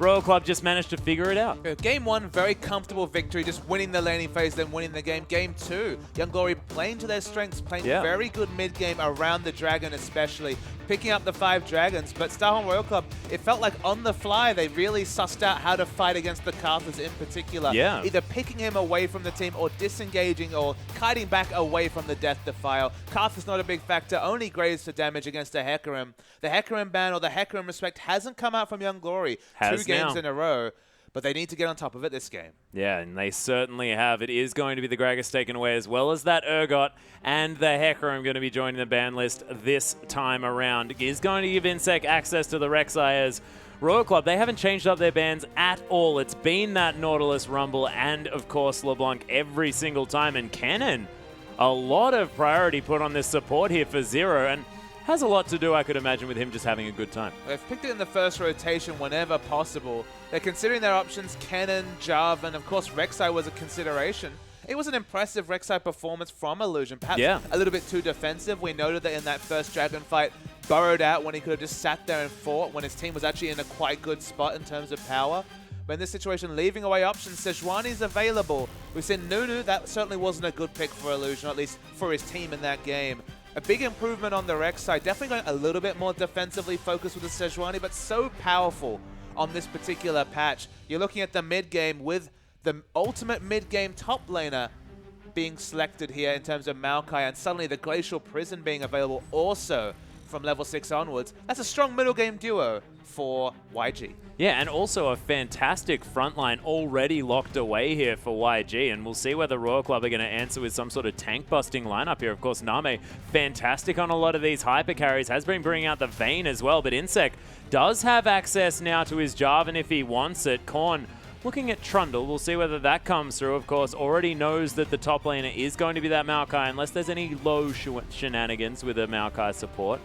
Royal Club just managed to figure it out. Game 1, very comfortable victory, just winning the laning phase, then winning the game. Game 2, Young Glory playing to their strengths, playing very good mid-game around the dragon especially, picking up the 5 dragons. But Starhorn Royal Club, it felt like on the fly, they really sussed out how to fight against the Karthus in particular. Either picking him away from the team or disengaging or kiting back away from the Death Defile. Karthus not a big factor, only Graves for damage against a Hecarim. The Hecarim ban or the Hecarim respect hasn't come out from Young Glory. 2 games in a row. But they need to get on top of it this game. Yeah, and they certainly have. It is going to be the Gragas taken away, as well as that Urgot and the Hecarim going to be joining the ban list this time around. It is going to give Insec access to the Rek'Sai's Royal Club. They haven't changed up their bans at all. It's been that Nautilus Rumble and, of course, LeBlanc every single time. And Kennen, a lot of priority put on this support here for Zero. And has a lot to do, I could imagine, with him just having a good time. They've picked it in the first rotation whenever possible. They're considering their options, Kennen, Jarvan, of course Rek'Sai was a consideration. It was an impressive Rek'Sai performance from Illusion, perhaps a little bit too defensive. We noted that in that first Dragon fight, burrowed out when he could have just sat there and fought when his team was actually in a quite good spot in terms of power. But in this situation, leaving away options, Sejuani's available. We've seen Nunu, that certainly wasn't a good pick for Illusion, at least for his team in that game. A big improvement on the Rek'Sai, definitely going a little bit more defensively focused with the Sejuani, but so powerful on this particular patch. You're looking at the mid-game with the ultimate mid-game top laner being selected here in terms of Maokai, and suddenly the Glacial Prison being available also from level 6 onwards. That's a strong middle game duo for YG. Yeah, and also a fantastic frontline already locked away here for YG, and we'll see whether Royal Club are going to answer with some sort of tank-busting lineup here. Of course, Name, fantastic on a lot of these hyper carries, has been bringing out the Vayne as well, but Insec does have access now to his Jarvan if he wants it. Korn looking at Trundle, we'll see whether that comes through. Of course, already knows that the top laner is going to be that Maokai, unless there's any low shenanigans with a Maokai support.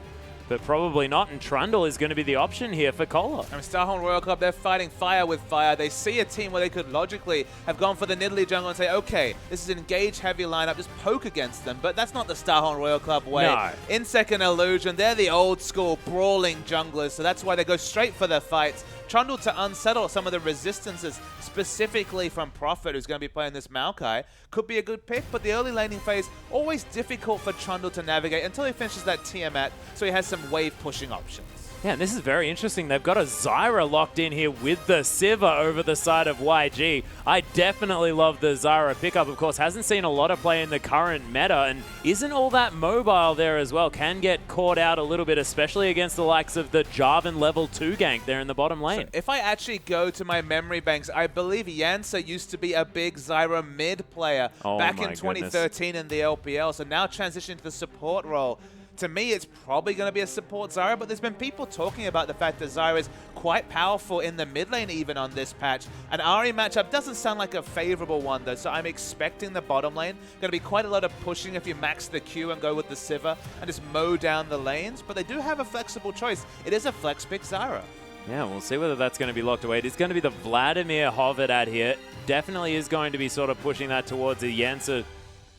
But probably not, and Trundle is going to be the option here for Kola. I mean, Starhorn Royal Club, they're fighting fire with fire. They see a team where they could logically have gone for the Nidalee jungle and say, okay, this is an engage-heavy lineup, just poke against them. But that's not the Starhorn Royal Club way. No. Insec and Illusion, they're the old-school brawling junglers, so that's why they go straight for their fights. Trundle to unsettle some of the resistances, specifically from Prophet, who's going to be playing this Maokai, could be a good pick, but the early laning phase, always difficult for Trundle to navigate until he finishes that Tiamat, so he has some wave-pushing options. Yeah, and this is very interesting. They've got a Zyra locked in here with the Sivir over the side of YG. I definitely love the Zyra pickup. Of course, hasn't seen a lot of play in the current meta and isn't all that mobile there as well. Can get caught out a little bit, especially against the likes of the Jarvan level 2 gank there in the bottom lane. So if I actually go to my memory banks, I believe Yansa used to be a big Zyra mid player back in 2013 in the LPL, so now transitioning to the support role. To me, it's probably going to be a support Zyra, but there's been people talking about the fact that Zyra is quite powerful in the mid lane even on this patch. An Ahri matchup doesn't sound like a favorable one though, so I'm expecting the bottom lane going to be quite a lot of pushing if you max the Q and go with the Sivir and just mow down the lanes, but they do have a flexible choice. It is a flex pick Zyra. Yeah, we'll see whether that's going to be locked away. It's going to be the Vladimir Hovedat here. Definitely is going to be sort of pushing that towards the Yansa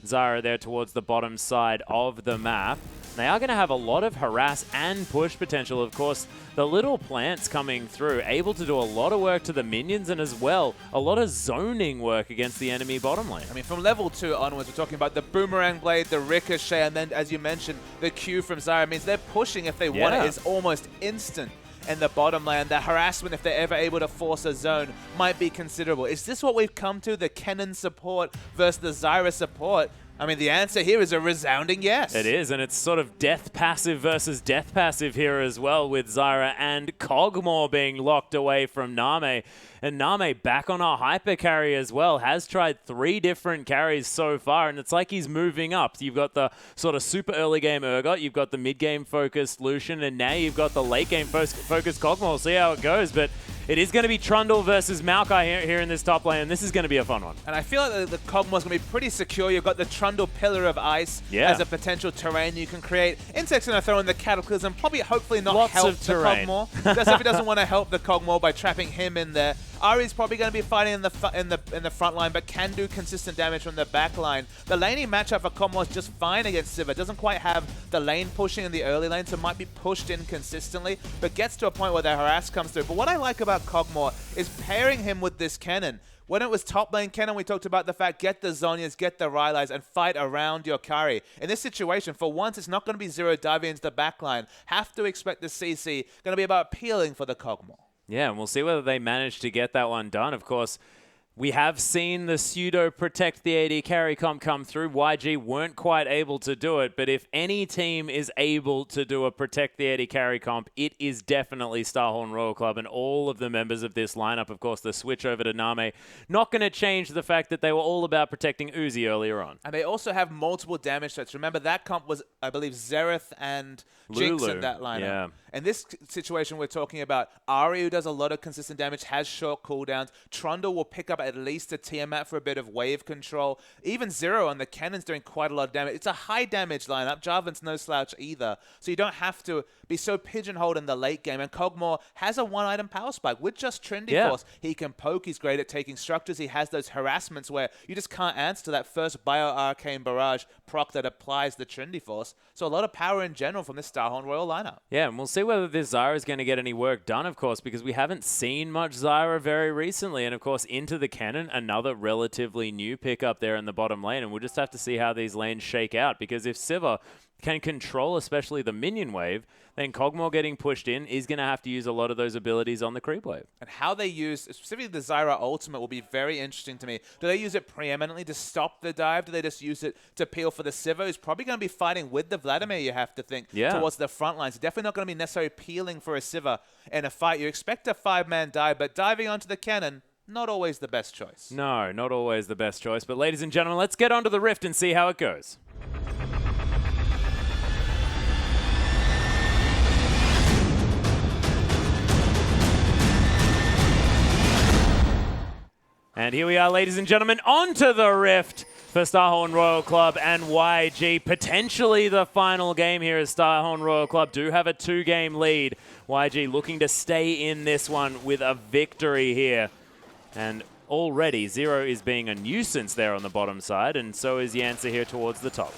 Zyra there towards the bottom side of the map. They are going to have a lot of harass and push potential. Of course, the little plants coming through, able to do a lot of work to the minions and as well, a lot of zoning work against the enemy bottom lane. I mean, from level 2 onwards, we're talking about the Boomerang Blade, the Ricochet, and then, as you mentioned, the Q from Zyra means they're pushing if they want it is almost instant. In the bottom lane, the harassment, if they're ever able to force a zone, might be considerable. Is this what we've come to, the Kennen support versus the Zyra support? I mean, the answer here is a resounding yes. It is, and it's sort of death passive versus death passive here as well, with Zyra and Kog'Maw being locked away from Name. And Name back on our hyper carry as well, has tried 3 different carries so far, and it's like he's moving up. You've got the sort of super early game Urgot, you've got the mid game focused Lucian, and now you've got the late game focused Kog'Maw. We'll see how it goes, but it is going to be Trundle versus Maokai here in this top lane, and this is going to be a fun one. And I feel like the Kog'Maw's going to be pretty secure. You've got the Trundle Pillar of Ice as a potential terrain you can create. Insect's going to throw in the Cataclysm, probably hopefully not help the Kog'Maw. That's if he doesn't want to help the Kog'Maw by trapping him in there. Ari's probably going to be fighting in the front line, but can do consistent damage from the back line. The laning matchup for Kog'Maw is just fine against Sivir. Doesn't quite have the lane pushing in the early lane, so might be pushed in consistently, but gets to a point where the harass comes through. But what I like about Kog'Maw is pairing him with this Kennen. When it was top lane Kennen, we talked about the fact, get the Zhonya's, get the Rylai's, and fight around your carry. In this situation, for once, it's not going to be Zero diving into the backline. Have to expect the CC going to be about peeling for the Kog'Maw. Yeah, and we'll see whether they manage to get that one done. Of course, we have seen the pseudo protect the AD carry comp come through. YG weren't quite able to do it, but if any team is able to do a protect the AD carry comp, it is definitely Starhorn Royal Club and all of the members of this lineup. Of course, the switch over to Name, not going to change the fact that they were all about protecting Uzi earlier on. And they also have multiple damage threats. Remember, that comp was, I believe, Xerath and Jinx in that lineup. Yeah. In this situation, we're talking about Ahri, who does a lot of consistent damage, has short cooldowns. Trundle will pick up at least a Tiamat for a bit of wave control. Even Zero on the Cannon's doing quite a lot of damage. It's a high damage lineup. Jarvan's no slouch either. So you don't have to be so pigeonholed in the late game. And Kog'Maw has a one-item power spike with just Trendy Force. He can poke. He's great at taking structures. He has those harassments where you just can't answer to that first Bio-Arcane Barrage proc that applies the Trendy Force. So a lot of power in general from this Starhorn Royal lineup. Yeah, and we'll see whether this Zyra is going to get any work done, of course, because we haven't seen much Zyra very recently. And, of course, into the Cannon, another relatively new pickup there in the bottom lane. And we'll just have to see how these lanes shake out, because if Sivir can control especially the minion wave, then Kog'Maw getting pushed in is going to have to use a lot of those abilities on the creep wave. And how they use, specifically the Zyra ultimate, will be very interesting to me. Do they use it preeminently to stop the dive? Do they just use it to peel for the Sivir, who's probably going to be fighting with the Vladimir, you have to think, towards the front lines? Definitely not going to be necessarily peeling for a Sivir in a fight. You expect a 5-man dive, but diving onto the Cannon, not always the best choice. No, not always the best choice. But ladies and gentlemen, let's get onto the Rift and see how it goes. And here we are, ladies and gentlemen, onto the Rift for Starhorn Royal Club and YG. Potentially the final game here as Starhorn Royal Club do have a 2-game lead. YG looking to stay in this one with a victory here. And already, Zero is being a nuisance there on the bottom side, and so is Yancer here towards the top.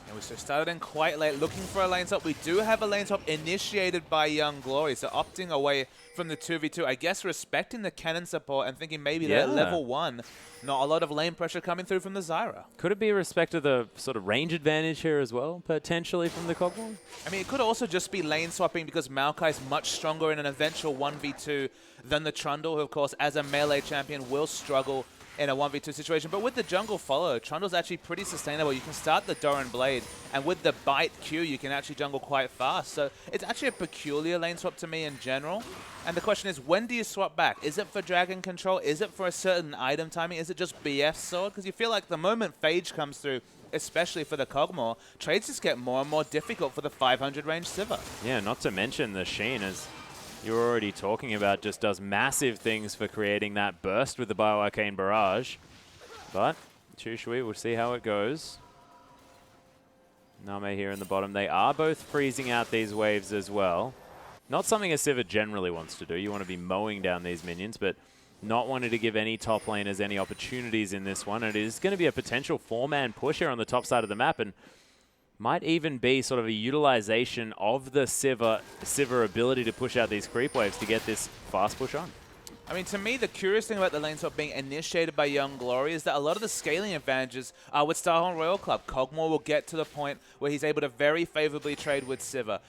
And we started in quite late looking for a lane swap. We do have a lane swap initiated by Young Glory, so opting away from the 2v2. I guess respecting the Cannon support and thinking maybe they're level 1. Not a lot of lane pressure coming through from the Zyra. Could it be a respect of the sort of range advantage here as well, potentially from the Kog'Maw? I mean, it could also just be lane swapping because Maokai's much stronger in an eventual 1v2 than the Trundle, who, of course, as a melee champion, will struggle in a 1v2 situation. But with the jungle follow, Trundle's actually pretty sustainable. You can start the Doran Blade, and with the bite Q, you can actually jungle quite fast. So it's actually a peculiar lane swap to me in general. And the question is, when do you swap back? Is it for dragon control? Is it for a certain item timing? Is it just BF sword? Because you feel like the moment Phage comes through, especially for the Kog'Maw, trades just get more and more difficult for the 500 range Sivir. Yeah, not to mention the Sheen, as you're already talking about, just does massive things for creating that burst with the Bio-Arcane Barrage. But Chushui, we'll see how it goes. Name here in the bottom. They are both freezing out these waves as well. Not something a Sivir generally wants to do. You want to be mowing down these minions, but not wanting to give any top laners any opportunities in this one. And it is going to be a potential 4-man push here on the top side of the map, and might even be sort of a utilization of the Sivir ability to push out these creep waves to get this fast push on. I mean, to me, the curious thing about the lane swap being initiated by Young Glory is that a lot of the scaling advantages are with Starhorn Royal Club. Kog'Maw will get to the point where he's able to very favorably trade with Sivir.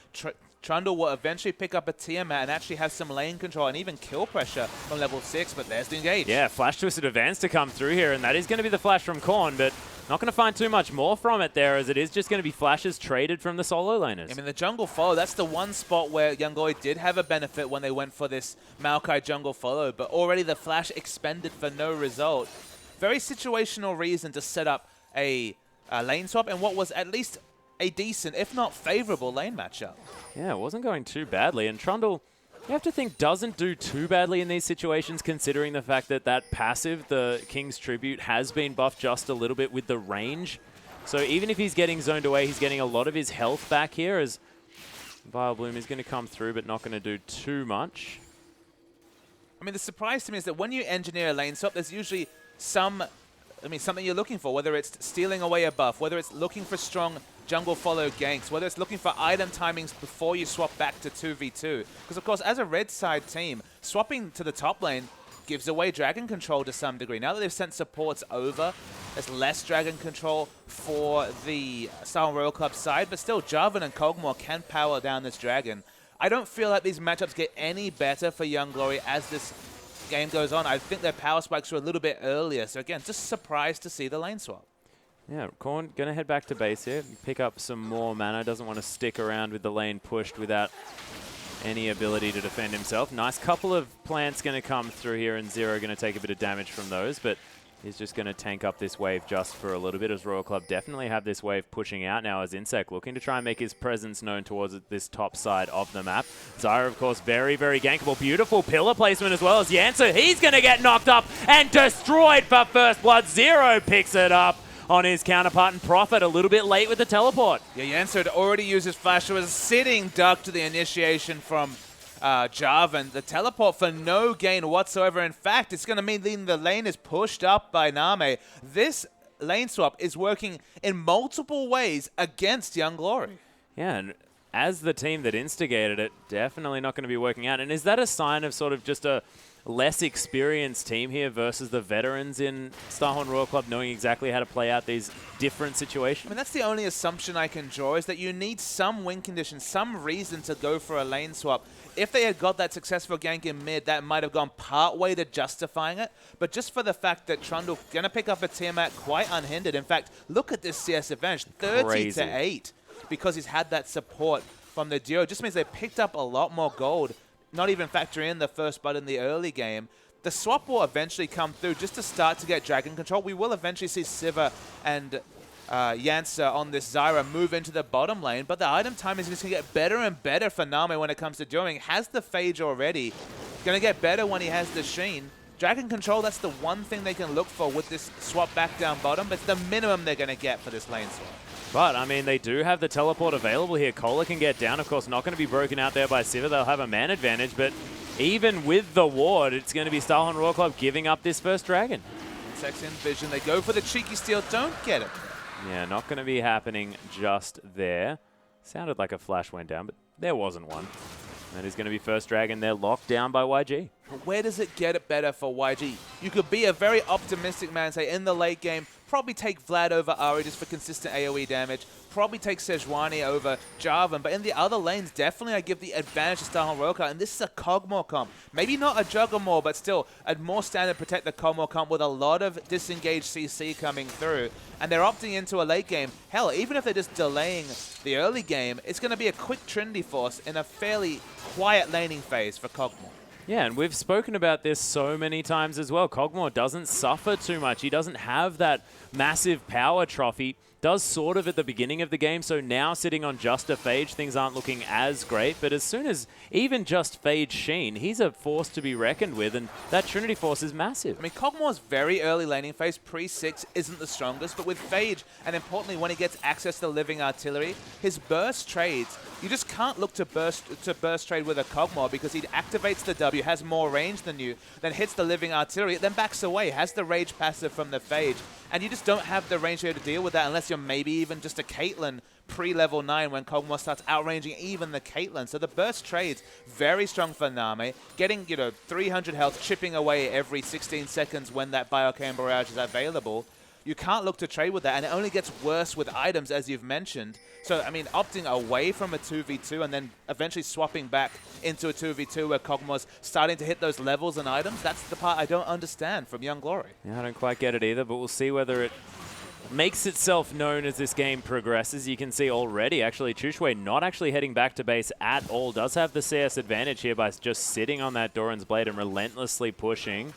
Trundle will eventually pick up a Tiamat and actually have some lane control and even kill pressure from level 6, but there's the engage. Yeah, Flash Twisted Advance to come through here, and that is going to be the flash from Korn, but not going to find too much more from it there, as it is just going to be flashes traded from the solo laners. I mean, the jungle follow, that's the one spot where Young Glory did have a benefit when they went for this Maokai jungle follow, but already the flash expended for no result. Very situational reason to set up a lane swap and what was at least a decent, if not favorable, lane matchup. Yeah, it wasn't going too badly, and Trundle, you have to think, doesn't do too badly in these situations, considering the fact that that passive, the King's Tribute, has been buffed just a little bit with the range. So even if he's getting zoned away, he's getting a lot of his health back here, as Vileplume is going to come through, but not going to do too much. I mean, the surprise to me is that when you engineer a lane swap, there's usually something you're looking for, whether it's stealing away a buff, whether it's looking for strong jungle follow ganks, whether it's looking for item timings before you swap back to 2v2. Because, of course, as a red side team, swapping to the top lane gives away dragon control to some degree. Now that they've sent supports over, there's less dragon control for the Star Royal Club side, but still, Jarvan and Kog'Maw can power down this dragon. I don't feel like these matchups get any better for Young Glory as this game goes on. I think their power spikes were a little bit earlier. So again, just surprised to see the lane swap. Yeah, Korn going to head back to base here, pick up some more mana. Doesn't want to stick around with the lane pushed without any ability to defend himself. Nice couple of plants going to come through here, and Zero going to take a bit of damage from those, but he's just going to tank up this wave just for a little bit, as Royal Club definitely have this wave pushing out now as Insect looking to try and make his presence known towards this top side of the map. Zyra, of course, very, very gankable. Beautiful pillar placement as well as Yancer. He's going to get knocked up and destroyed for first blood. Zero picks it up on his counterpart, and Prophet a little bit late with the teleport. Yeah, Yancer had already used his flash. It was sitting duck to the initiation from Jarvan. The teleport for no gain whatsoever. In fact, it's going to mean the lane is pushed up by Name. This lane swap is working in multiple ways against Young Glory. Yeah, and as the team that instigated it, definitely not going to be working out. And is that a sign of sort of just a less experienced team here versus the veterans in Starhorn Royal Club knowing exactly how to play out these different situations? I mean, that's the only assumption I can draw, is that you need some win condition, some reason to go for a lane swap. If they had got that successful gank in mid, that might have gone part way to justifying it. But just for the fact that Trundle going to pick up a Tiamat quite unhindered. In fact, look at this CS advantage, 30-8, because he's had that support from the duo. Just means they picked up a lot more gold, not even factoring in the first blood in the early game. The swap will eventually come through just to start to get dragon control. We will eventually see Sivir and Yancer on this Zyra move into the bottom lane, but the item time is just going to get better and better for Name when it comes to dueling. Has the Phage already. Going to get better when he has the Sheen. Dragon control, that's the one thing they can look for with this swap back down bottom, but it's the minimum they're going to get for this lane swap. But, I mean, they do have the teleport available here. Kohler can get down. Of course, not going to be broken out there by Sivir. They'll have a man advantage, but even with the ward, it's going to be Starhorn Royal Club giving up this first dragon. Insects in vision. They go for the cheeky steal. Don't get it. Yeah, not going to be happening just there. Sounded like a flash went down, but there wasn't one. That is going to be first dragon. They're locked down by YG. Where does it get it better for YG? You could be a very optimistic man, say in the late game, probably take Vlad over Ari just for consistent AoE damage, probably take Sejuani over Jarvan, but in the other lanes, definitely I give the advantage to Starhorn Royal Club, and this is a Kog'Maw comp. Maybe not a Juggermaw, but still a more standard protect the Kog'Maw comp with a lot of disengaged CC coming through, and they're opting into a late game. Hell, even if they're just delaying the early game, it's going to be a quick Trinity Force in a fairly quiet laning phase for Kog'Maw. Yeah, and we've spoken about this so many times as well. Kog'Maw doesn't suffer too much. He doesn't have that massive power trophy. Does sort of at the beginning of the game, so now sitting on just a Phage, things aren't looking as great, but as soon as even just Phage Sheen, he's a force to be reckoned with, and that Trinity Force is massive. I mean, Kog'Maw's very early laning phase, pre-6, isn't the strongest, but with Phage, and importantly, when he gets access to the living artillery, his burst trades, you just can't look to burst trade with a Kog'Maw because he activates the W, has more range than you, then hits the living artillery, then backs away, has the rage passive from the Phage, and you just don't have the range here to deal with that unless you're maybe even just a Caitlyn pre-level 9 when Kog'Maw starts outranging even the Caitlyn. So the burst trades, very strong for Name, getting 300 health, chipping away every 16 seconds when that Biocan Barrage is available. You can't look to trade with that, and it only gets worse with items, as you've mentioned. So, I mean, opting away from a 2v2 and then eventually swapping back into a 2v2 where Kog'Maw's starting to hit those levels and items, that's the part I don't understand from Young Glory. Yeah, I don't quite get it either, but we'll see whether it makes itself known as this game progresses. You can see already, actually, Chushway not actually heading back to base at all. Does have the CS advantage here by just sitting on that Doran's Blade and relentlessly pushing.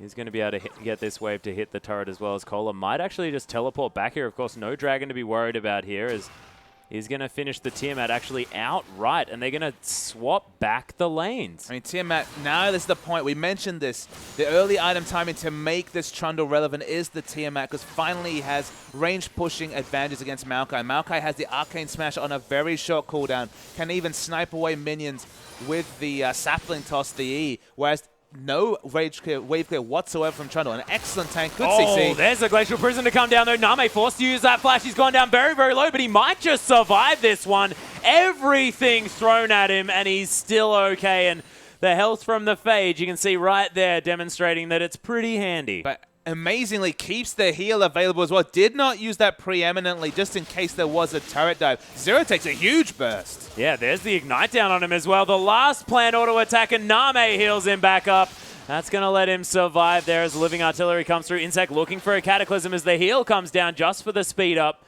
He's going to be able to get this wave to hit the turret as well as Kohler. Might actually just teleport back here. Of course, no dragon to be worried about here as is going to finish the Tiamat actually outright, and they're going to swap back the lanes. I mean, Tiamat, now this is the point. We mentioned this. The early item timing to make this Trundle relevant is the Tiamat, because finally he has range-pushing advantages against Maokai. Maokai has the Arcane Smash on a very short cooldown, can even snipe away minions with the Sapling Toss, the E, whereas no wave clear whatsoever from Trundle. An excellent tank. Good CC. Oh, there's a Glacial Prison to come down though. Name forced to use that flash. He's gone down very, very low, but he might just survive this one. Everything's thrown at him, and he's still okay. And the health from the Phage, you can see right there, demonstrating that it's pretty handy. But amazingly keeps the heal available as well. Did not use that preeminently just in case there was a turret dive. Zero takes a huge burst. Yeah, there's the Ignite down on him as well. The last planned auto attack, and Name heals him back up. That's going to let him survive there as Living Artillery comes through. Insect looking for a Cataclysm as the heal comes down just for the speed up.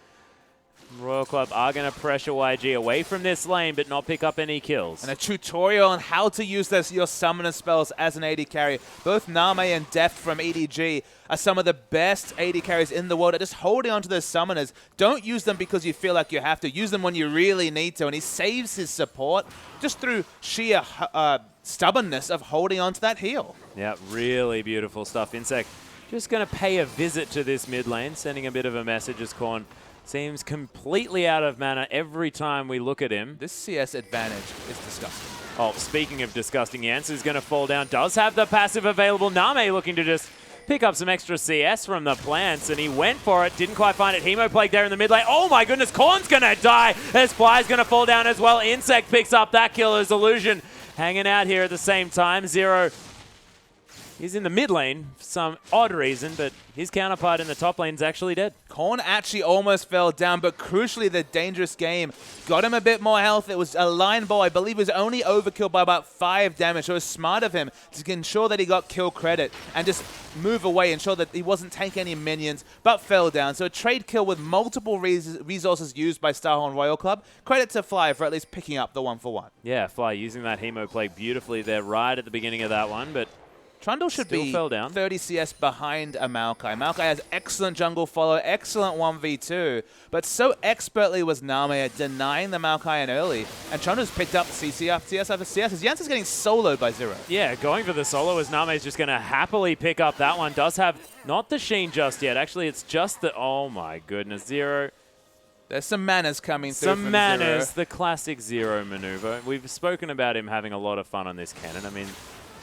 Royal Club are going to pressure YG away from this lane, but not pick up any kills. And a tutorial on how to use your summoner spells as an AD carry. Both Name and Deft from EDG are some of the best AD carries in the world at just holding onto those summoners. Don't use them because you feel like you have to. Use them when you really need to. And he saves his support just through sheer stubbornness of holding onto that heal. Yeah, really beautiful stuff. Insect just going to pay a visit to this mid lane, sending a bit of a message as Korn seems completely out of mana every time we look at him. This CS advantage is disgusting. Oh, speaking of disgusting, Yansu's going to fall down. Does have the passive available. Name looking to just pick up some extra CS from the plants, and he went for it. Didn't quite find it. Hemoplague there in the mid lane. Oh my goodness, Korn's going to die as Fly's going to fall down as well. Insect picks up that kill as Illusion hanging out here at the same time. Zero is in the mid lane for some odd reason, but his counterpart in the top lane is actually dead. Korn actually almost fell down, but crucially the dangerous game got him a bit more health. It was a line ball. I believe it was only overkill by about 5 damage. So it was smart of him to ensure that he got kill credit and just move away, ensure that he wasn't taking any minions, but fell down. So a trade kill with multiple resources used by Starhorn Royal Club. Credit to Fly for at least picking up the 1-for-1. Yeah, Fly using that Hemoplague beautifully there right at the beginning of that one, but Trundle should be fell down. 30 CS behind a Maokai. Maokai has excellent jungle follow, excellent 1v2, but so expertly was Name at denying the Maokai in early, and Trundle's picked up CC after CS after CS as Jansen's getting soloed by Zero. Yeah, going for the solo as Name's just going to happily pick up that one. Does have not the Sheen just yet. Actually, it's just the... Oh my goodness, Zero. There's some manners coming through from Some manners, Zero. the classic Zero maneuver. We've spoken about him having a lot of fun on this cannon. I mean,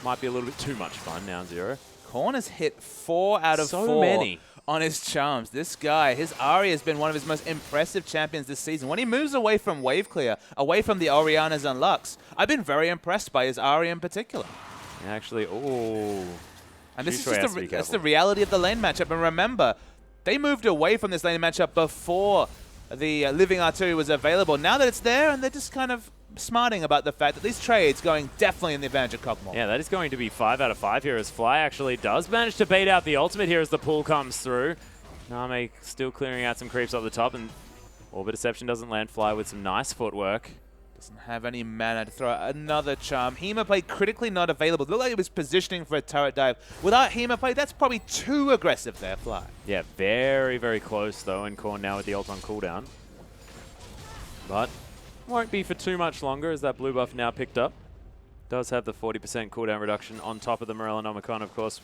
might be a little bit too much fun now, Zero. Korn has hit 4 out of 4 many on his charms. This guy, his Ahri has been one of his most impressive champions this season. When he moves away from wave clear, away from the Orianas and Lux, I've been very impressed by his Ahri in particular. Actually, oh. And this is just that's the reality of the lane matchup. And remember, they moved away from this lane matchup before the Living Artillery was available. Now that it's there, and they're just kind of smarting about the fact that these trades going definitely in the advantage of Kog'Maw. Yeah, that is going to be 5 out of 5 here as Fly actually does manage to bait out the ultimate here as the pull comes through. Name still clearing out some creeps up the top, and Orbit Deception doesn't land. Fly with some nice footwork. Doesn't have any mana to throw out another charm. Hemoplague critically not available. Looked like it was positioning for a turret dive. Without Hemoplague, that's probably too aggressive there, Fly. Yeah, very, very close though, and Korn now with the ult on cooldown. But won't be for too much longer as that blue buff now picked up. Does have the 40% cooldown reduction on top of the Morellonomicon, of course,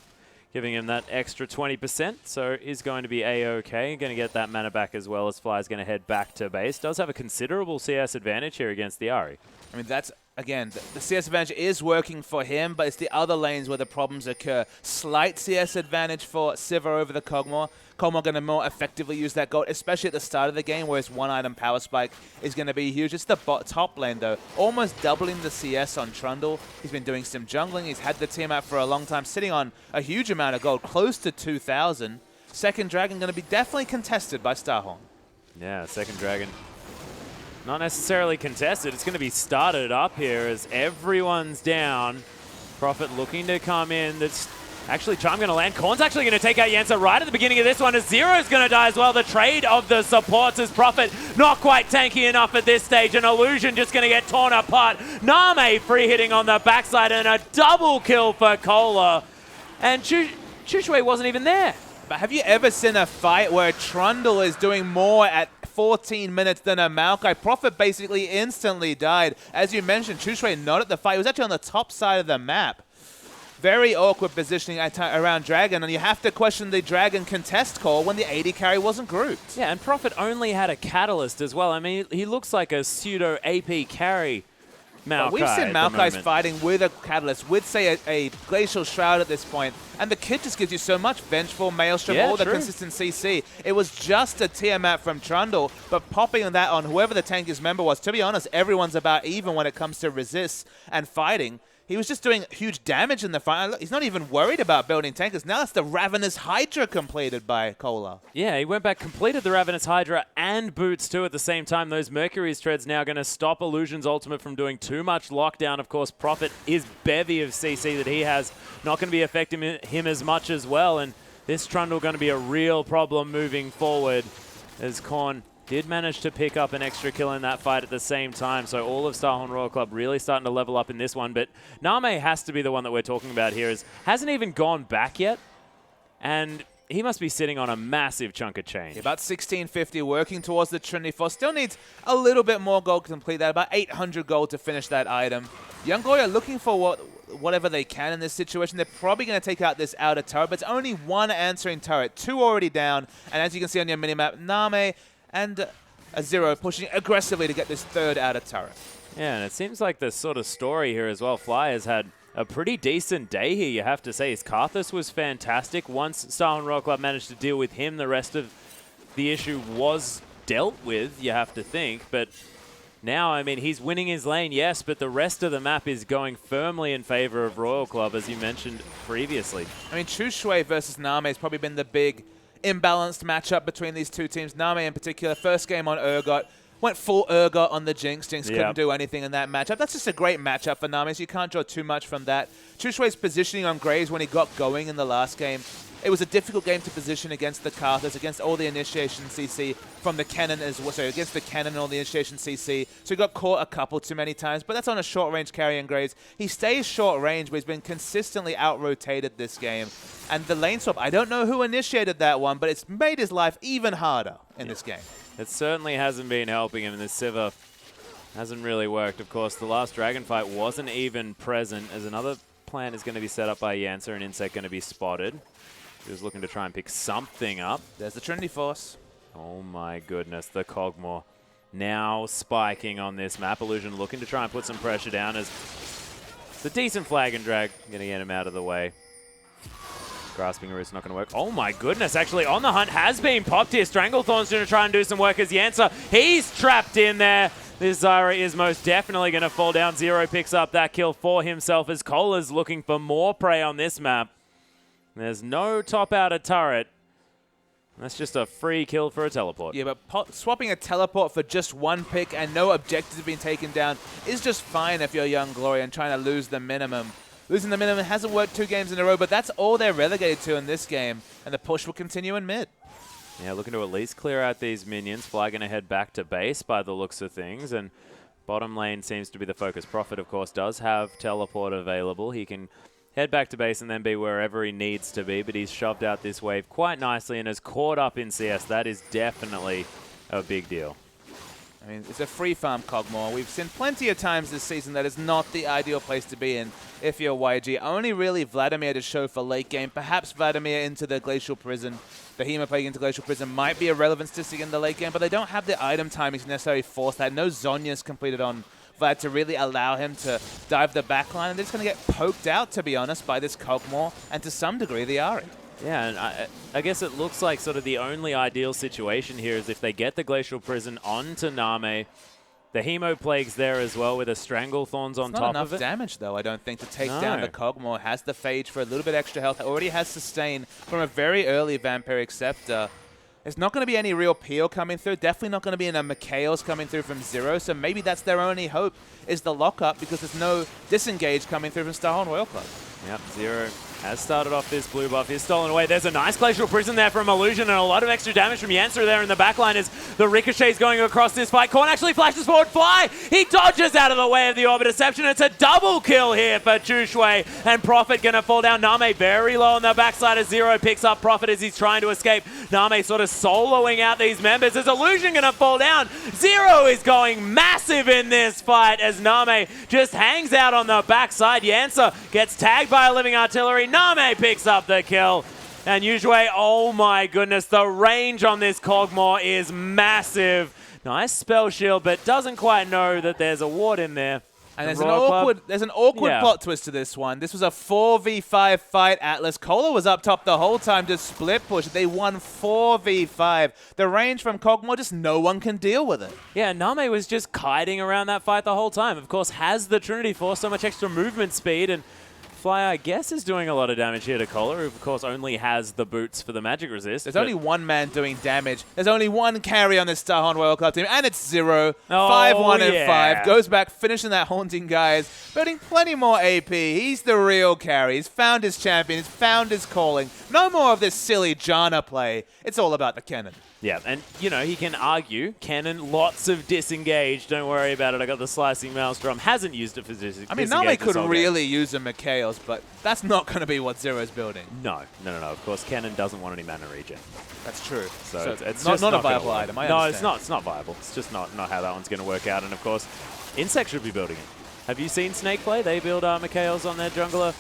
giving him that extra 20%, so is going to be A-okay. Going to get that mana back as well as Fly's going to head back to base. Does have a considerable CS advantage here against the Ahri. I mean, that's, again, the CS advantage is working for him, but it's the other lanes where the problems occur. Slight CS advantage for Sivir over the Kog'Maw. Kog'Maw going to more effectively use that gold, especially at the start of the game, where his one-item power spike is going to be huge. It's the top lane, though, almost doubling the CS on Trundle. He's been doing some jungling. He's had the team out for a long time, sitting on a huge amount of gold, close to 2,000. Second Dragon going to be definitely contested by Starhorn. Yeah, Second Dragon. Not necessarily contested. It's going to be started up here as everyone's down. Prophet looking to come in. That's actually Charm going to land. Korn's actually going to take out Yansa right at the beginning of this one as Zero's going to die as well. The trade of the supports as Prophet not quite tanky enough at this stage. An Illusion just going to get torn apart. Name free hitting on the backside and a double kill for Cola. And Chuchue wasn't even there. But have you ever seen a fight where Trundle is doing more at 14 minutes than a Maokai. Prophet basically instantly died. As you mentioned, Chushui not at the fight. He was actually on the top side of the map. Very awkward positioning around Dragon, and you have to question the Dragon contest call when the AD carry wasn't grouped. Yeah, and Prophet only had a Catalyst as well. I mean, he looks like a pseudo AP carry Maokai. We've seen Maokai's fighting with a Catalyst, with, say, a Glacial Shroud at this point, and the kit just gives you so much. Vengeful, Maelstrom, all the consistent CC. It was just a Tiamat from Trundle, but popping that on whoever the Tankiest member was, to be honest, everyone's about even when it comes to resist and fighting. He was just doing huge damage in the fight. He's not even worried about building tankers. Now it's the Ravenous Hydra completed by Cola. Yeah, he went back, completed the Ravenous Hydra and Boots too at the same time. Those Mercury's Treads now going to stop Illusion's ultimate from doing too much lockdown. Of course, Prophet is bevy of CC that he has. Not going to be affecting him as much as well. And this Trundle going to be a real problem moving forward as Korn did manage to pick up an extra kill in that fight at the same time. So all of Starhorn Royal Club really starting to level up in this one. But Name has to be the one that we're talking about here. Hasn't even gone back yet. And he must be sitting on a massive chunk of change. Yeah, about 1650 working towards the Trinity Force. Still needs a little bit more gold to complete that. About 800 gold to finish that item. Young Glory are looking for whatever they can in this situation. They're probably going to take out this outer turret. But it's only one answering turret. Two already down. And as you can see on your minimap, Name and a Zero pushing aggressively to get this third outer turret. Yeah, and it seems like the sort of story here as well. Fly has had a pretty decent day here, you have to say. His Karthus was fantastic. Once Starhorn Royal Club managed to deal with him, the rest of the issue was dealt with, you have to think. But now, I mean, he's winning his lane, yes, but the rest of the map is going firmly in favor of Royal Club, as you mentioned previously. I mean, Chushui versus Name has probably been the big imbalanced matchup between these two teams. Name in particular, first game on Urgot, went full Urgot on the Jinx. Jinx couldn't do anything in that matchup. That's just a great matchup for Name, so you can't draw too much from that. Chushui's positioning on Graves when he got going in the last game, it was a difficult game to position against the Karthus, against all the initiation CC from the cannon as well. So against the cannon and all the initiation CC. So he got caught a couple too many times, but that's on a short range carry in Graves. He stays short range, but he's been consistently out-rotated this game. And the lane swap, I don't know who initiated that one, but it's made his life even harder in this game. It certainly hasn't been helping him, and this Sivir hasn't really worked. Of course, the last Dragon fight wasn't even present, as another plan is going to be set up by Yancer, and Insect going to be spotted. He was looking to try and pick something up. There's the Trinity Force. Oh my goodness, the Cogmore now spiking on this map. Illusion looking to try and put some pressure down as it's a decent flag and drag. Going to get him out of the way. Grasping a wrist not going to work. Oh my goodness, actually on the hunt has been popped here. Stranglethorn's going to try and do some work as Yancer. He's trapped in there. This Zyra is most definitely going to fall down. Zero picks up that kill for himself as Cola's looking for more prey on this map. There's no top outer turret. That's just a free kill for a teleport. Yeah, but swapping a teleport for just one pick and no objectives being taken down is just fine if you're Young Glory and trying to lose the minimum. Losing the minimum hasn't worked 2 games in a row, but that's all they're relegated to in this game, and the push will continue in mid. Yeah, looking to at least clear out these minions. Fly going to head back to base by the looks of things, and bottom lane seems to be the focus. Prophet, of course, does have teleport available. He can head back to base and then be wherever he needs to be, but he's shoved out this wave quite nicely and is caught up in CS. That is definitely a big deal. I mean, it's a free farm Cogmore. We've seen plenty of times this season that is not the ideal place to be in if you're YG. Only really Vladimir to show for late game. Perhaps Vladimir into the Glacial Prison. The Hemoplague into Glacial Prison might be a relevant statistic in the late game, but they don't have the item timing to necessarily force that. No Zonya's completed on Vlad to really allow him to dive the backline. And they're just going to get poked out, to be honest, by this Cogmore and to some degree the Ahri. Yeah, and I guess it looks like sort of the only ideal situation here is if they get the Glacial Prison onto Name. The Hemoplague's there as well with a Stranglethorns on top of it. Not enough damage, though, I don't think, to take down the Cogmore. Has the Phage for a little bit extra health. Already has Sustain from a very early Vampiric Scepter. There's not going to be any real peel coming through. Definitely not going to be a Mikhail's coming through from Zero. So maybe that's their only hope is the lockup because there's no disengage coming through from Starhorn Royal Club. Yep, Zero has started off this blue buff. He's stolen away. There's a nice Glacial Prison there from Illusion and a lot of extra damage from Yancer there in the backline as the Ricochet's going across this fight. Korn actually flashes forward. Fly! He dodges out of the way of the Orbit Deception. It's a double kill here for Chushui and Prophet going to fall down. Name very low on the backside as Zero picks up Prophet as he's trying to escape. Name sort of soloing out these members. Is Illusion going to fall down? Zero is going massive in this fight as Name just hangs out on the backside. Yansa gets tagged by a living artillery. Name picks up the kill. And Yujue, oh my goodness, the range on this Kog'Maw is massive. Nice spell shield, but doesn't quite know that there's a ward in there. And there's an awkward plot twist to this one. This was a 4v5 fight, Atlas. Cola was up top the whole time, just split push. They won 4v5. The range from Kog'Maw, just no one can deal with it. Yeah, Name was just kiting around that fight the whole time. Of course, has the Trinity Force, so much extra movement speed, and Fly, I guess, is doing a lot of damage here to Cola, who, of course, only has the boots for the magic resist. There's only one man doing damage. There's only one carry on this Starhorn Royal Club team, and it's Zero. 5-1 and 5. Goes back, finishing that Haunting guys, building plenty more AP. He's the real carry. He's found his champion. He's found his calling. No more of this silly Janna play. It's all about the cannon. Yeah, and, you know, he can argue, Cannon, lots of disengage, don't worry about it, I got the Slicing Maelstrom, hasn't used it for disengage. I mean, Name could really use a Mikhail's, but that's not going to be what Zero's building. No, of course, Cannon doesn't want any mana regen. That's true. So it's not, just not a viable item, I understand. It's not viable. It's just not how that one's going to work out, and of course, Insect should be building it. Have you seen Snake play? They build Mikhail's on their jungler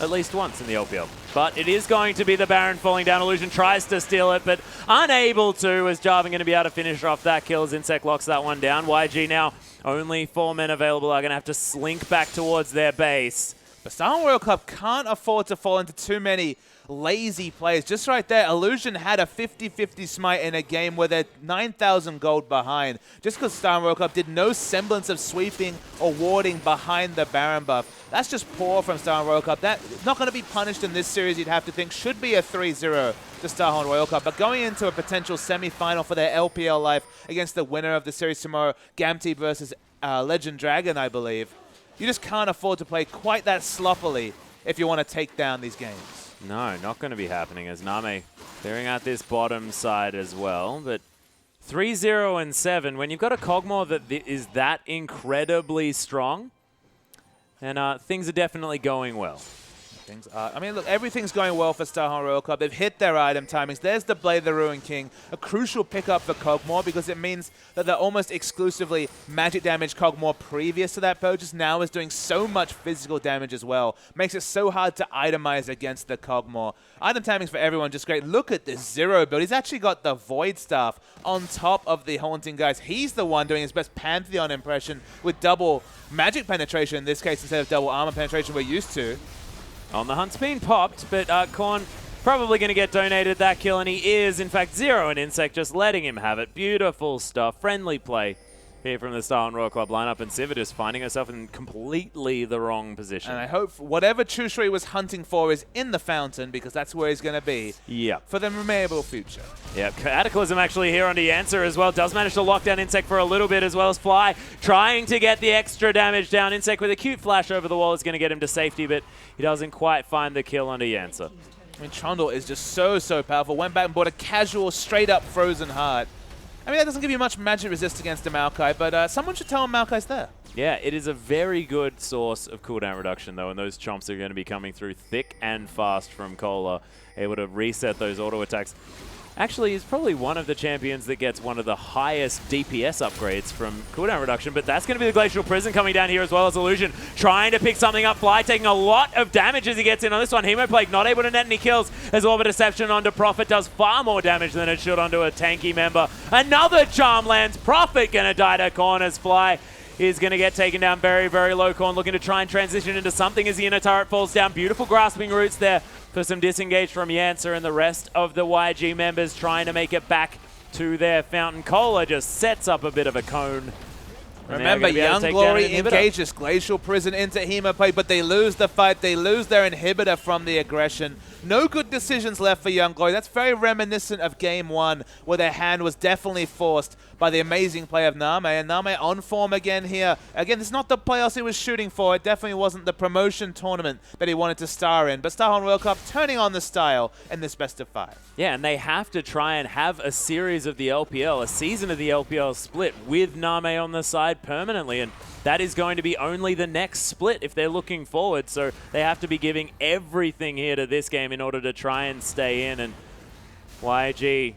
at least once in the LPL. But it is going to be the Baron falling down. Illusion tries to steal it, but unable to, as Jarvan going to be able to finish off that kill as Insect locks that one down. YG now, only 4 men available, are going to have to slink back towards their base. The Starhorn Royal Club can't afford to fall into too many lazy plays. Just right there, Illusion had a 50-50 smite in a game where they're 9,000 gold behind. Just because Starhorn Royal Club did no semblance of sweeping or warding behind the Baron buff. That's just poor from Starhorn Royal Club. That's not going to be punished in this series, you'd have to think. Should be a 3-0 to Starhorn Royal Club. But going into a potential semi-final for their LPL life against the winner of the series tomorrow, Gamti versus Legend Dragon, I believe, you just can't afford to play quite that sloppily if you want to take down these games. No, not going to be happening as Name clearing out this bottom side as well. But 3-0 and 7, when you've got a Kog'Maw that is that incredibly strong, and things are definitely going well. I mean, look, everything's going well for Starhorn Royal Club. They've hit their item timings. There's the Blade of the Ruined King, a crucial pickup for Kog'Maw because it means that they're almost exclusively magic damage Kog'Maw previous to that purchase now is doing so much physical damage as well. Makes it so hard to itemize against the Kog'Maw. Item timings for everyone just great. Look at this Zero build. He's actually got the Void Staff on top of the Haunting guys. He's the one doing his best Pantheon impression with double magic penetration in this case instead of double armor penetration we're used to. On the hunt's been popped, but Korn probably going to get donated that kill, and he is, in fact, Zero and Insect just letting him have it. Beautiful stuff. Friendly play here from the Starhorn Royal Club lineup, and Civitas finding herself in completely the wrong position. And I hope whatever Chushui was hunting for is in the fountain, because that's where he's going to be for the rememberable future. Yeah, Cataclysm actually here on the answer as well. Does manage to lock down Insect for a little bit, as well as Fly trying to get the extra damage down. Insect with a cute flash over the wall is going to get him to safety, but he doesn't quite find the kill under Yansa. I mean, Trundle is just so powerful. Went back and bought a casual, straight-up Frozen Heart. I mean, that doesn't give you much magic resist against a Maokai, but someone should tell him Maokai's there. Yeah, it is a very good source of cooldown reduction, though, and those chomps are going to be coming through thick and fast from Cola, able to reset those auto attacks. Actually, he's probably one of the champions that gets one of the highest DPS upgrades from cooldown reduction, but that's going to be the Glacial Prison coming down here as well as Illusion, trying to pick something up. Fly taking a lot of damage as he gets in on this one. Hemoplague not able to net any kills as Orbit Deception onto Prophet does far more damage than it should onto a tanky member. Another charm lands. Prophet going to die to corners. Fly is going to get taken down very, very low. Korn looking to try and transition into something as the inner turret falls down. Beautiful grasping roots there for some disengage from Yansa, and the rest of the YG members trying to make it back to their fountain. Cola just sets up a bit of a cone. Remember, Young Glory engages Glacial Prison into Hemoplague, but they lose the fight. They lose their inhibitor from the aggression. No good decisions left for Young Glory. That's very reminiscent of Game 1, where their hand was definitely forced by the amazing play of Name. And Name on form again here. Again, this is not the playoffs he was shooting for. It definitely wasn't the promotion tournament that he wanted to star in. But Starhorn Royal Cup turning on the style in this best of 5. Yeah, and they have to try and have a series of the LPL, a season of the LPL split with Name on the side permanently. And that is going to be only the next split if they're looking forward. So they have to be giving everything here to this game in order to try and stay in. And YG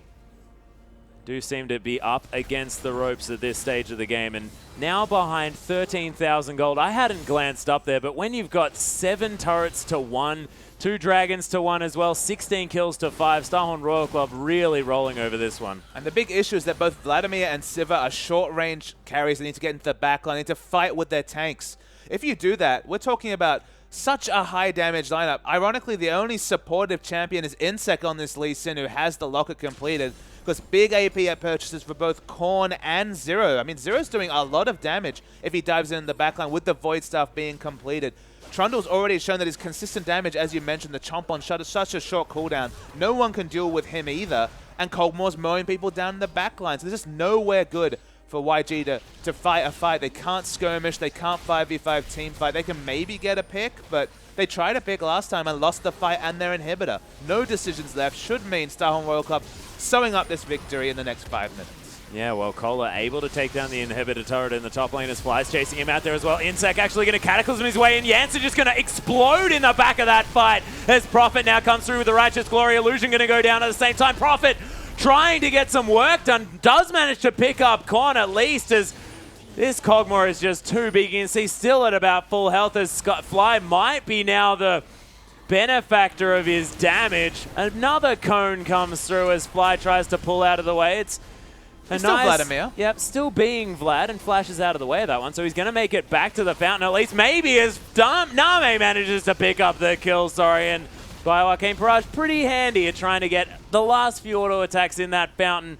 do seem to be up against the ropes at this stage of the game, and now behind 13,000 gold. I hadn't glanced up there, but when you've got 7 turrets to 1, 2 dragons to 1 as well, 16 kills to 5, Starhorn Royal Club really rolling over this one. And the big issue is that both Vladimir and Siva are short-range carries. They need to get into the backline, need to fight with their tanks. If you do that, we're talking about such a high damage lineup. Ironically, the only supportive champion is Insec on this Lee Sin, who has the locker completed, because big AP at purchases for both Korn and Zero. I mean, Zero's doing a lot of damage if he dives in the backline with the Void Staff being completed. Trundle's already shown that his consistent damage, as you mentioned, the chomp on shot is such a short cooldown. No one can deal with him either, and Kog'Maw's mowing people down in the backline. So there's just nowhere good for YG to fight a fight. They can't skirmish, they can't 5v5 team fight. They can maybe get a pick, but they tried a pick last time and lost the fight and their inhibitor. No decisions left should mean Starhorn Royal Club sewing up this victory in the next 5 minutes. Yeah, well, Kohler able to take down the inhibitor turret in the top lane as Fly's chasing him out there as well. Insec actually going to cataclysm his way in. Janssen just going to explode in the back of that fight as Prophet now comes through with the Righteous Glory. Illusion going to go down at the same time. Prophet trying to get some work done. Does manage to pick up Korn at least, as this Kog'Maw is just too big. You can see still at about full health as Fly might be now the benefactor of his damage. Another cone comes through as Fly tries to pull out of the way. It's still Vladimir. Yep, still being Vlad, and flashes out of the way of that one. So he's going to make it back to the fountain at least. Maybe as Name manages to pick up the kill, and Bioarcane Barrage pretty handy at trying to get the last few auto attacks in that fountain.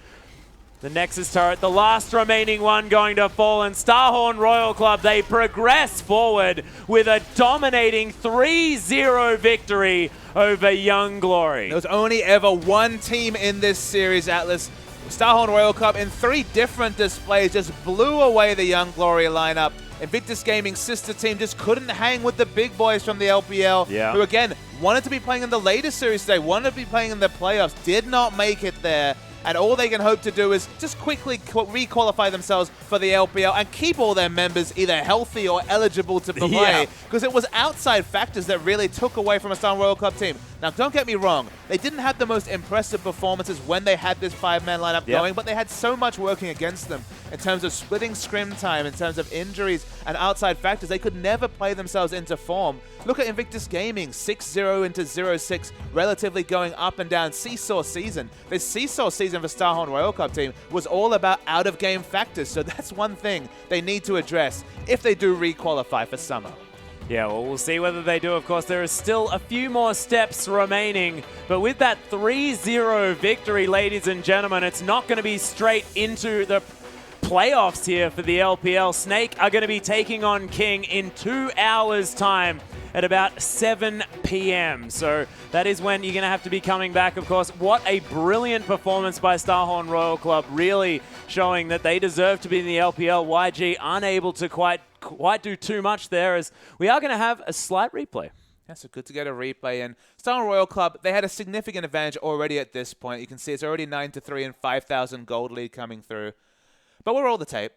The Nexus turret, the last remaining one going to fall, and Starhorn Royal Club, they progress forward with a dominating 3-0 victory over Young Glory. There was only ever one team in this series, Atlas. Starhorn Royal Club in 3 different displays just blew away the Young Glory lineup. Invictus Gaming's sister team just couldn't hang with the big boys from the LPL, who again wanted to be playing in the latest series today, wanted to be playing in the playoffs, did not make it there. And all they can hope to do is just quickly re-qualify themselves for the LPL and keep all their members either healthy or eligible to play. Because it was outside factors that really took away from a Starhorn Royal Club team. Now, don't get me wrong. They didn't have the most impressive performances when they had this 5-man lineup going, but they had so much working against them in terms of splitting scrim time, in terms of injuries and outside factors. They could never play themselves into form. Look at Invictus Gaming, 6-0 into 0-6, relatively going up and down. Seesaw season. This seesaw season for Starhorn Royal Club team was all about out-of-game factors, so that's one thing they need to address if they do re-qualify for Summer. Yeah, well, we'll see whether they do. Of course, there is still a few more steps remaining. But with that 3-0 victory, ladies and gentlemen, it's not going to be straight into the playoffs here for the LPL. Snake are going to be taking on King in 2 hours' time at about 7 p.m. So that is when you're going to have to be coming back, of course. What a brilliant performance by Starhorn Royal Club, really showing that they deserve to be in the LPL. YG unable to quite do too much there, as we are going to have a slight replay. Yeah, so good to get a replay. And Starhorn Royal Club, they had a significant advantage already at this point. You can see it's already 9-3 and 5,000 gold lead coming through. But we'll roll the tape.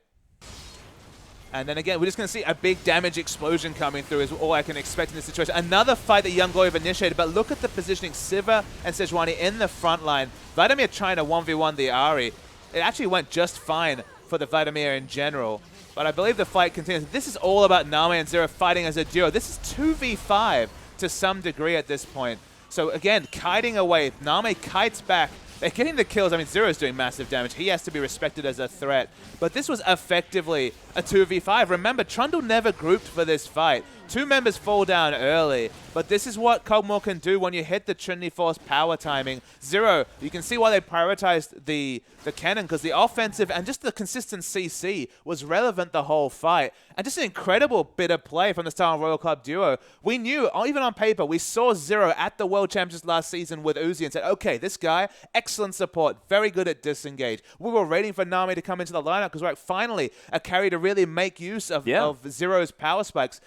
And then again, we're just going to see a big damage explosion coming through is all I can expect in this situation. Another fight that Young Glory have initiated, but look at the positioning. Siva and Sejuani in the front line. Vladimir trying to 1v1 the Ahri. It actually went just fine for the Vladimir in general. But I believe the fight continues. This is all about Name and Zero fighting as a duo. This is 2v5 to some degree at this point. So again, kiting away. Name kites back. They're getting the kills. I mean, Zero's doing massive damage. He has to be respected as a threat. But this was effectively a 2v5. Remember, Trundle never grouped for this fight. 2 members fall down early. But this is what Kog'Maw can do when you hit the Trinity Force power timing. Zero, you can see why they prioritized the cannon, because the offensive and just the consistent CC was relevant the whole fight. And just an incredible bit of play from the Starhorn Royal Club duo. We knew, even on paper, we saw Zero at the World Championships last season with Uzi and said, okay, this guy, excellent support, very good at disengage. We were waiting for Name to come into the lineup because we're like, finally a carry to really make use of Zero's power spikes.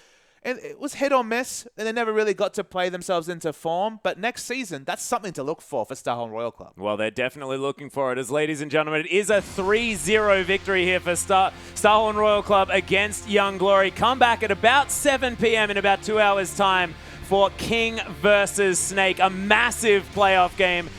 And it was hit or miss, and they never really got to play themselves into form. But next season, that's something to look for Starhorn Royal Club. Well, they're definitely looking for it, as ladies and gentlemen, it is a 3-0 victory here for Starhorn Royal Club against Young Glory. Come back at about 7 p.m. in about 2 hours' time for King versus Snake, a massive playoff game.